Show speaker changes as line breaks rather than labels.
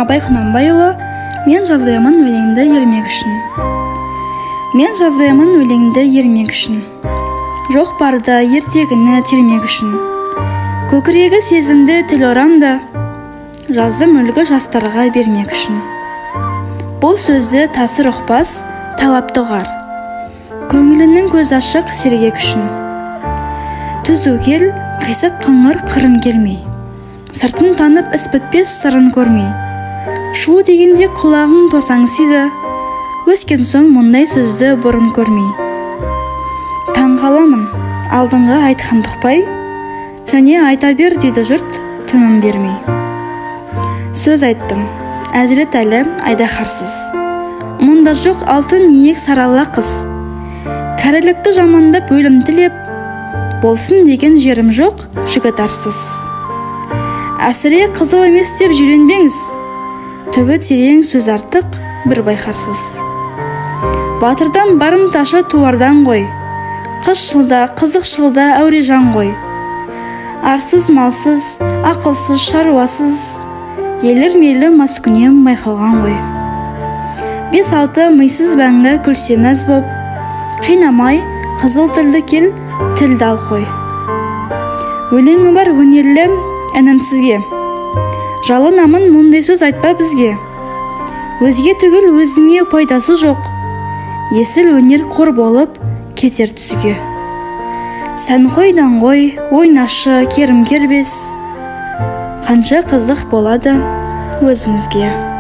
Абай Құнанбайұлы, мен жазбаймын өлеңді ермек үшін. Мен жазбаймын өлеңді ермек үшін. Жоқ барды ертегіні термек үшін. Көкірегі сезімді тіл орамды, жаздым үлгі жастарға бермек үшін. Бұл сөзді тасыр ұқпас, талап тұғар. Көңілінің көз ашық сергек үшін. Түзу кел, қисық қыңыр қырын келмей. Сыртын танып іс бітпес сырын көрмей. Шу дегенде құлағың тосаң сиды, өскен соң мұндай сөзді бұрын көрмей. Таң қаламын, алдыңғы айтқан тұқпай, және айта бер дейді жұрт тыным бермей. Сөз айттым, әзірет әлі айдаһарсыз. Мұнда жоқ алтын иек сарала қыз. Кәрілікті жамандап өлім тілеп, болсын деген жерім жоқ жігіт арсыз. Әсіре қызыл емес деп жиренбеңіз, түбі терең сөз артық бір байқарсыз. Батырдан барымташы туардан ғой, қыз шылда, қызық шылда әуре жан ғой. Арсыз малсыз, ақылсыз шаруасыз, елір мейлі маскүнем майқалған ғой. 5-6 мыйсыз бәңгі күлсемәз боп, қинамай қызыл тілді кел, тілді ал қой. Өлеңі бар өнерлі әнімсізге, жалынамын мұндай сөз айтпа бізге. Өзге түгіл өзіңе пайдасы жоқ, есіл өнер қор болып кетер түсге. Сән қойдан ғой, ойнашы керім кербес, қанша қызық болады өзімізге.